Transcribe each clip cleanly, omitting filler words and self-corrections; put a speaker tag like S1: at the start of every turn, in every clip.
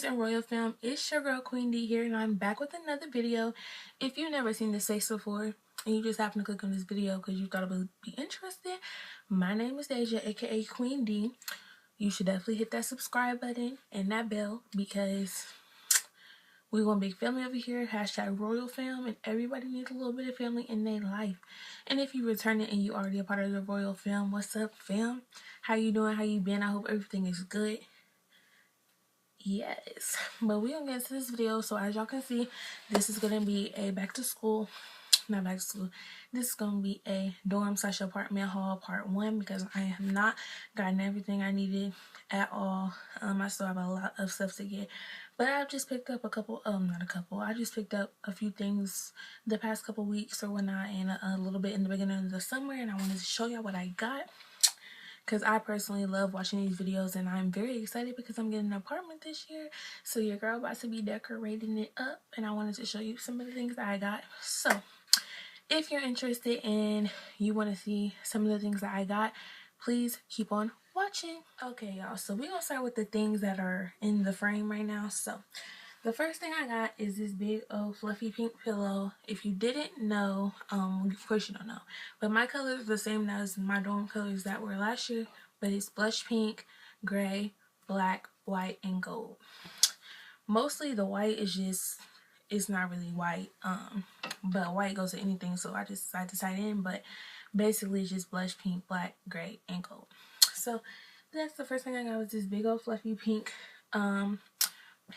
S1: Queens and Royal Fam, it's your girl QUEENDEE here, and I'm back with another video. If you've never seen this face before and you just happen to click on this video because you thought it would be interesting, my name is Deja, aka QUEENDEE. You should definitely hit that subscribe button and that bell because we want big family over here. Hashtag Royal Fam, and everybody needs a little bit of family in their life. And if you return it and you already a part of the Royal Fam, what's up, fam? How you doing? How you been? I hope everything is good. Yes, but we gonna get into this video. So as y'all can see, this is gonna be a not back to school, this is gonna be a dorm / apartment haul part 1 because I have not gotten everything I needed at all. I still have a lot of stuff to get, but I've just picked up I just picked up a few things the past couple weeks or whatnot, and a little bit in the beginning of the summer, and I wanted to show y'all what I got because I personally love watching these videos, and I'm very excited because I'm getting an apartment this year. So your girl about to be decorating it up, and I wanted to show you some of the things that I got. So if you're interested and you want to see some of the things that I got, please keep on watching. Okay, y'all, so we're gonna start with the things that are in the frame right now. So the first thing I got is this big old fluffy pink pillow. If you didn't know, of course you don't know, but my color is the same as my dorm colors that were last year, but it's blush pink, gray, black, white, and gold. Mostly the white is just, it's not really white, but white goes to anything, so I just decided to tie it in, but basically it's just blush pink, black, gray, and gold. So that's the first thing I got, was this big old fluffy pink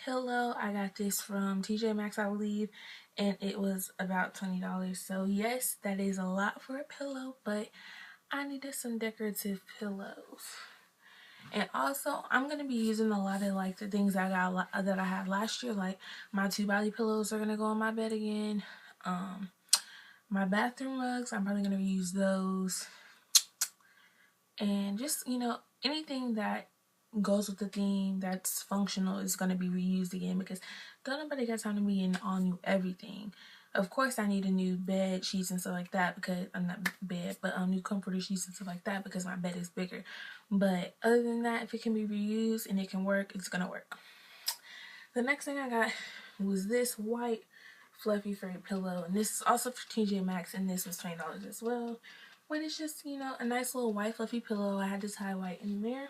S1: pillow. I got this from TJ Maxx, I believe, and it was about $20. So yes, that is a lot for a pillow, but I needed some decorative pillows. And also, I'm gonna be using a lot of like the things I got that I had last year. Like my 2 body pillows are gonna go on my bed again. My bathroom rugs, I'm probably gonna use those. And just, you know, anything that goes with the theme that's functional is going to be reused again, because don't nobody got time to be in all new everything. Of course I need a new bed sheets and stuff like that, because I'm not bed, but new comforter sheets and stuff like that, because my bed is bigger. But other than that, if it can be reused and it can work, it's gonna work. The next thing I got was this white fluffy fur pillow, and this is also for TJ Maxx, and this was $20 as well. But it's just, you know, a nice little white fluffy pillow. I had to tie white in there.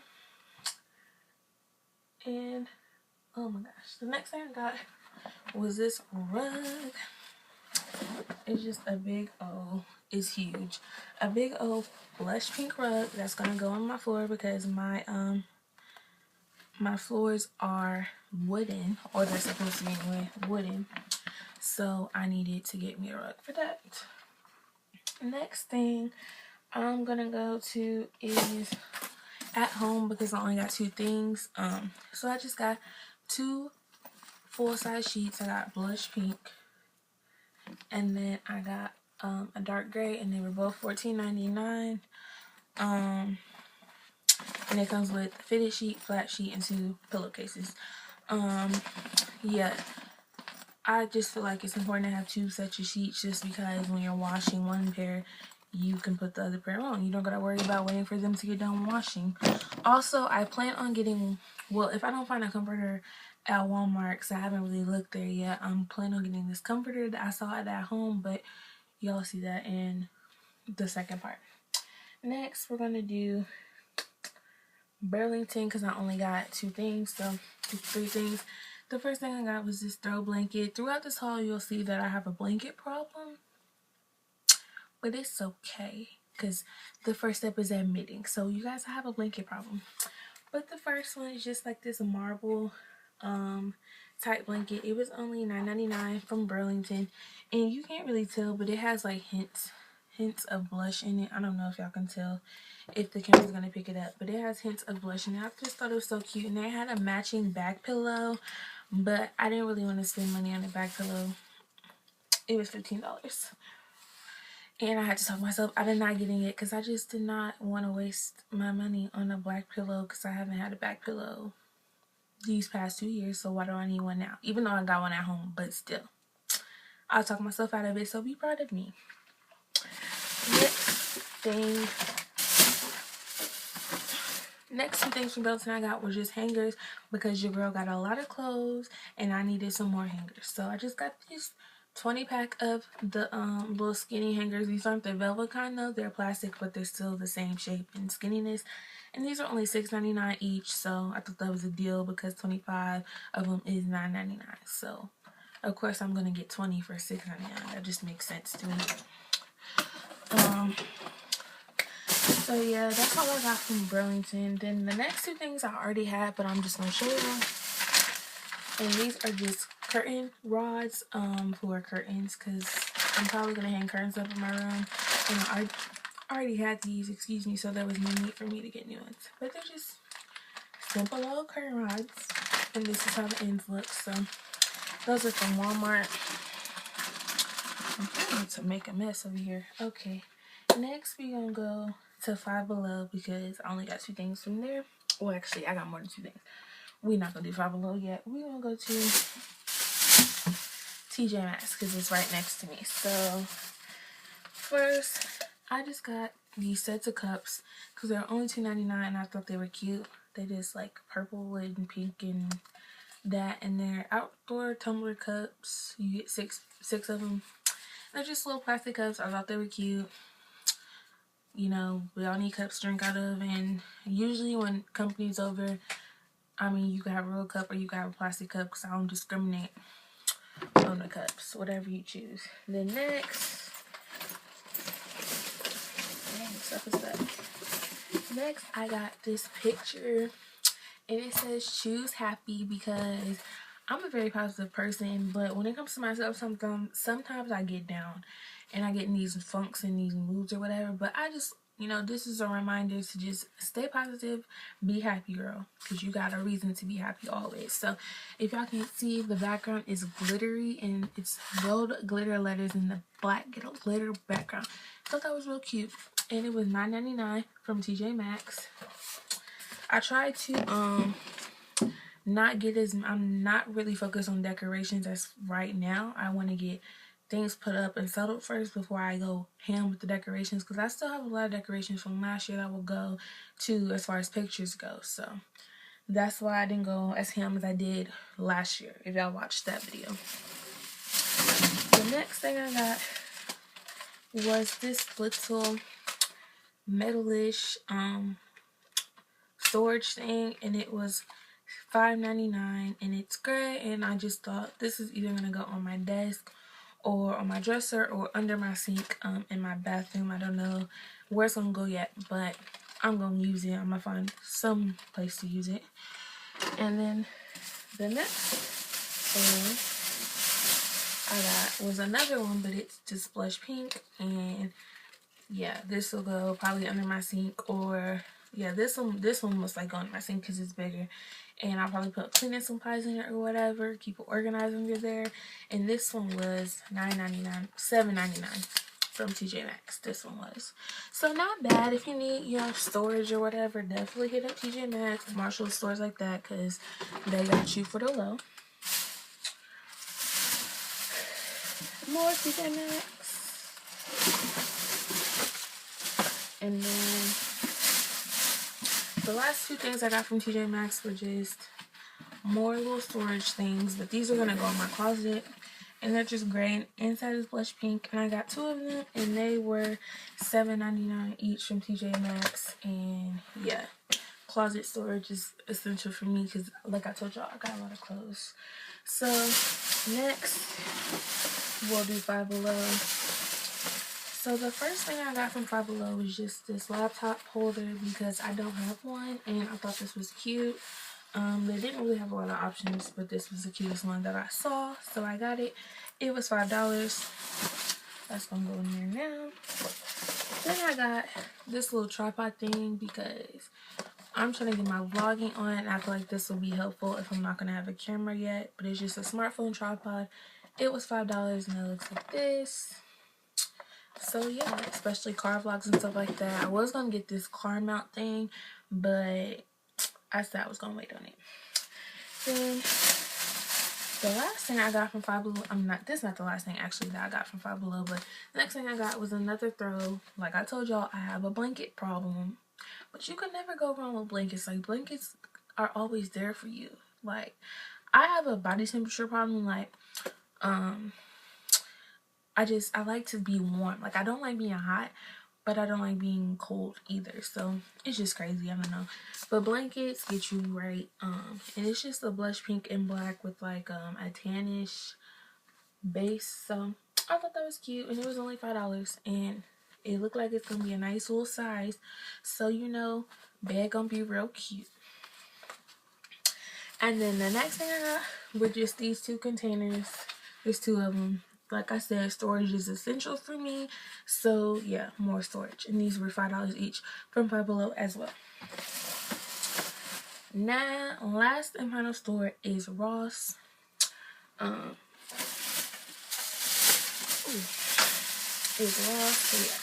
S1: And oh my gosh, the next thing I got was this rug. It's just a big old, it's huge, a big old blush pink rug that's gonna go on my floor because my my floors are wooden, or they're supposed to be anyway, wooden. So I needed to get me a rug for that. Next thing I'm gonna go to is at home, because I only got 2 things. So I just got 2 full-size sheets. I got blush pink, and then I got a dark gray, and they were both $14.99. And it comes with a fitted sheet, flat sheet, and 2 pillowcases. Yeah, I just feel like it's important to have 2 sets of sheets, just because when you're washing one pair, you can put the other pair on. You don't gotta worry about waiting for them to get done washing. Also, I plan on getting, well, if I don't find a comforter at Walmart, because I haven't really looked there yet, I'm planning on getting this comforter that I saw at home, but y'all see that in the second part. Next, we're gonna do Burlington, because I only got 2 things, so 3 things. The first thing I got was this throw blanket. Throughout this haul, you'll see that I have a blanket problem, but it's okay, because the first step is admitting. So you guys, I have a blanket problem. But the first one is just like this marble type blanket. It was only $9.99 from Burlington, and you can't really tell, but it has like hints of blush in it. I don't know if y'all can tell if the camera's gonna pick it up, but it has hints of blush in it. I just thought it was so cute. And they had a matching back pillow, but I didn't really want to spend money on a back pillow. It was $15. And I had to talk myself out of not getting it, because I just did not want to waste my money on a black pillow, because I haven't had a back pillow these past 2 years, so why do I need one now? Even though I got one at home, but still. I'll talk myself out of it, so be proud of me. next two things from Belton I got were just hangers because your girl got a lot of clothes and I needed some more hangers. So I just got these 20 pack of the little skinny hangers. These aren't the velvet kind though, they're plastic, but they're still the same shape and skinniness. And these are only $6.99 each, so I thought that was a deal because 25 of them is $9.99. So of course I'm gonna get 20 for $6.99. That just makes sense to me. So yeah, that's all I got from Burlington. Then the next two things I already had, but I'm just gonna show you. And these are just curtain rods for curtains, because I'm probably gonna hang curtains up in my room. And I already had these, excuse me, so there was no need for me to get new ones. But they're just simple little curtain rods, and this is how the ends look. So those are from Walmart. I'm trying to make a mess over here. Okay, next we're gonna go to Five Below because I only got two things from there. Well, actually, I got more than two things. We're not gonna do Five Below yet. We're gonna go to TJ Maxx because it's right next to me. So first, I just got these sets of cups because they're only $2.99 and I thought they were cute. They just like purple and pink and that, and they're outdoor tumbler cups. You get six of them. They're just little plastic cups. I thought they were cute. You know, we all need cups to drink out of, and usually when company's over, I mean, you can have a real cup or you can have a plastic cup because I don't discriminate on the cups, whatever you choose. Then next, next I got this picture, and it says choose happy because I'm a very positive person, but when it comes to myself, sometimes I get down and I get in these funks and these moods or whatever. But I just, you know, this is a reminder to just stay positive, be happy, girl, because you got a reason to be happy always. So if y'all can't see, the background is glittery and it's gold glitter letters in the black glitter background. I thought that was real cute, and it was $9.99 from TJ Maxx. I tried to I'm not really focused on decorations as right now. I want to get things put up and settled first before I go ham with the decorations, because I still have a lot of decorations from last year that will go to as far as pictures go. So that's why I didn't go as ham as I did last year, if y'all watched that video. The next thing I got was this little metalish storage thing, and it was $5.99, and it's gray, and I just thought this is either gonna go on my desk or on my dresser or under my sink in my bathroom. I don't know where it's gonna go yet, but I'm gonna use it. I'm gonna find some place to use it. And then the next thing I got was another one, but it's just blush pink, and yeah, this will go probably under my sink, or yeah, this one must like go under my sink because it's bigger, and I'll probably put cleaning supplies in it or whatever, keep it organized under there. And this one was $7.99 from TJ Maxx. This one was, so not bad. If you need your storage or whatever, definitely hit up TJ Maxx, Marshall, stores like that, because they got you for the low. More TJ Maxx. And then the last two things I got from TJ Maxx were just more little storage things, but these are gonna go in my closet, and they're just gray, and inside is blush pink, and I got two of them, and they were $7.99 each from TJ Maxx. And yeah, closet storage is essential for me because, like I told y'all, I got a lot of clothes. So next we'll do Five Below. So the first thing I got from Five Below was just this laptop holder because I don't have one, and I thought this was cute. They didn't really have a lot of options, but this was the cutest one that I saw, so I got it. It was $5. That's gonna go in there now. Then I got this little tripod thing because I'm trying to get my vlogging on, and I feel like this will be helpful if I'm not gonna have a camera yet. But it's just a smartphone tripod. It was $5, and it looks like this. So yeah, especially car vlogs and stuff like that. I was gonna get this car mount thing, but I said I was gonna wait on it. Then the last thing I got from Five Below, this is not the last thing actually that I got from Five Below, but the next thing I got was another throw. Like I told y'all, I have a blanket problem, But you can never go wrong with blankets. Like, blankets are always there for you. Like, I have a body temperature problem. Like, I like to be warm. Like, I don't like being hot, but I don't like being cold either. So it's just crazy. I don't know. But blankets get you right. And it's just a blush pink and black with like a tannish base. So I thought that was cute, and it was only $5, and it looked like it's gonna be a nice little size. So you know, bed gonna be real cute. And then the next thing I got were just these 2 containers. There's 2 of them. Like I said, storage is essential for me. So yeah, more storage. And these were $5 each from Five Below as well. Now, last and final store is Ross. Is Ross. So yeah.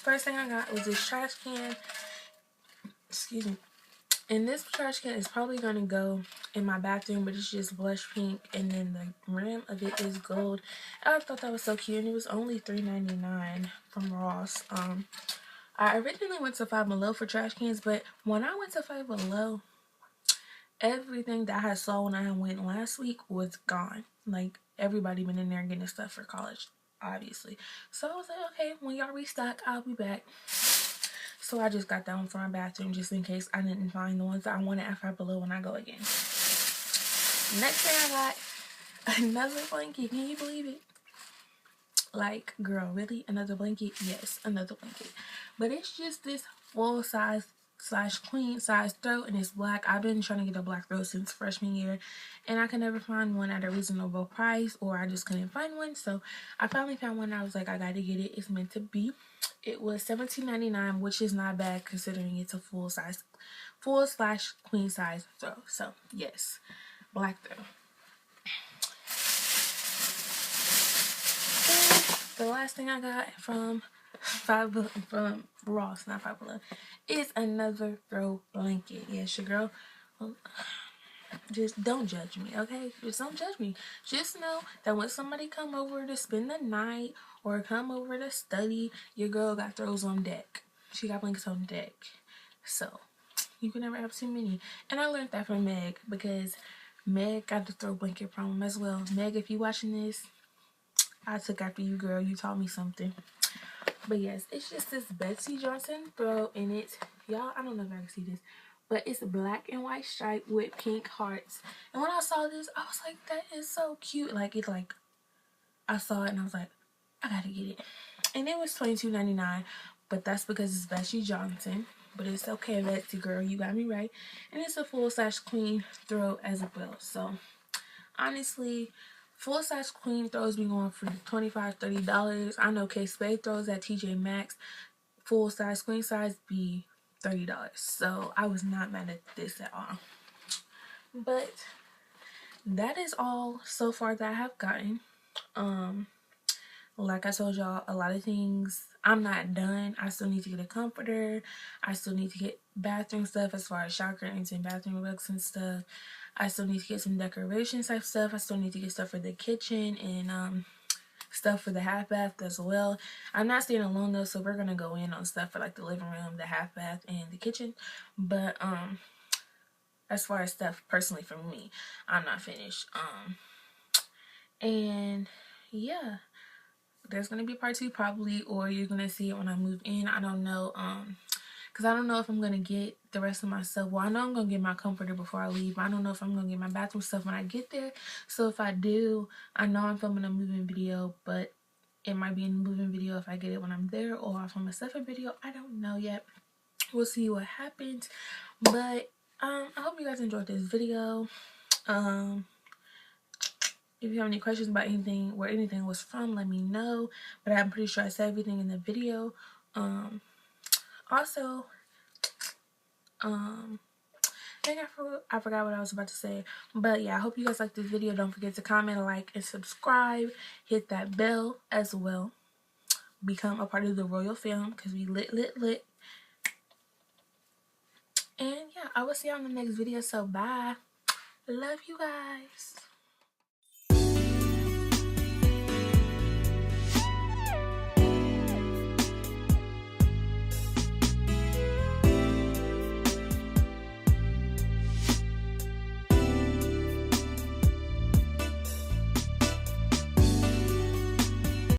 S1: First thing I got was this trash can. Excuse me. And this trash can is probably gonna go in my bathroom, but it's just blush pink, and then the rim of it is gold. And I thought that was so cute, and it was only $3.99 from Ross. I originally went to Five Below for trash cans, but when I went to Five Below, everything that I saw when I went last week was gone. Like, everybody been in there getting stuff for college, obviously. So I was like, okay, when y'all restock, I'll be back. So I just got that one for my bathroom just in case I didn't find the ones that I wanted at Five Below when I go again. Next thing I got, another blanket. Can you believe it? Like, girl, really? Another blanket? Yes, another blanket. But it's just this full size / queen size throw, and it's black. I've been trying to get a black throw since freshman year, and I could never find one at a reasonable price, or I just couldn't find one. So I finally found one. I was like, I gotta get it. It's meant to be. It was $17.99, which is not bad considering it's a full / queen size throw. So yes, black throw. And the last thing I got from Ross, not Five Below, is another throw blanket. Yes, your girl. Just don't judge me, okay? Just don't judge me. Just know that when somebody come over to spend the night or come over to study, your girl got throws on deck. She got blankets on deck. So you can never have too many. And I learned that from Meg, because Meg got the throw blanket problem as well. Meg, if you watching this, I took after you, girl. You taught me something. But yes, it's just this Betsy Johnson throw, and it's, y'all, I don't know if I can see this, but it's black and white stripe with pink hearts. And when I saw this, I was like, that is so cute. Like, it's like, I saw it and I was like, I gotta get it. And it was $22.99, but that's because it's Betsy Johnson. But it's okay, Betsy girl, you got me right. And it's a full / queen throw as well. So honestly, full / queen throws be going for $25, $30. I know K-Spade throws at TJ Maxx, full size queen size, be $30. So I was not mad at this at all. But that is all so far that I have gotten. Like I told y'all, a lot of things, I'm not done. I still need to get a comforter. I still need to get bathroom stuff as far as shower curtains and bathroom rugs and stuff. I still need to get some decoration type stuff. I still need to get stuff for the kitchen and stuff for the half bath as well. I'm not staying alone though, so we're gonna go in on stuff for like the living room, the half bath, and the kitchen. But as far as stuff personally for me, I'm not finished. And yeah, there's gonna be part 2 probably, or you're gonna see it when I move in. I don't know, because I don't know if I'm gonna get the rest of my stuff. Well, I know I'm gonna get my comforter before I leave. I don't know if I'm gonna get my bathroom stuff when I get there. So if I do, I know I'm filming a moving video, but it might be in the moving video if I get it when I'm there, or if I'm a separate video. I don't know yet. We'll see what happens. But I hope you guys enjoyed this video. If you have any questions about anything, where anything was from, let me know. But I'm pretty sure I said everything in the video. Also, I forgot what I was about to say. But yeah, I hope you guys liked this video. Don't forget to comment, like, and subscribe. Hit that bell as well. Become a part of the Royal Fam, because we lit. And yeah, I will see you on the next video. So bye. Love you guys.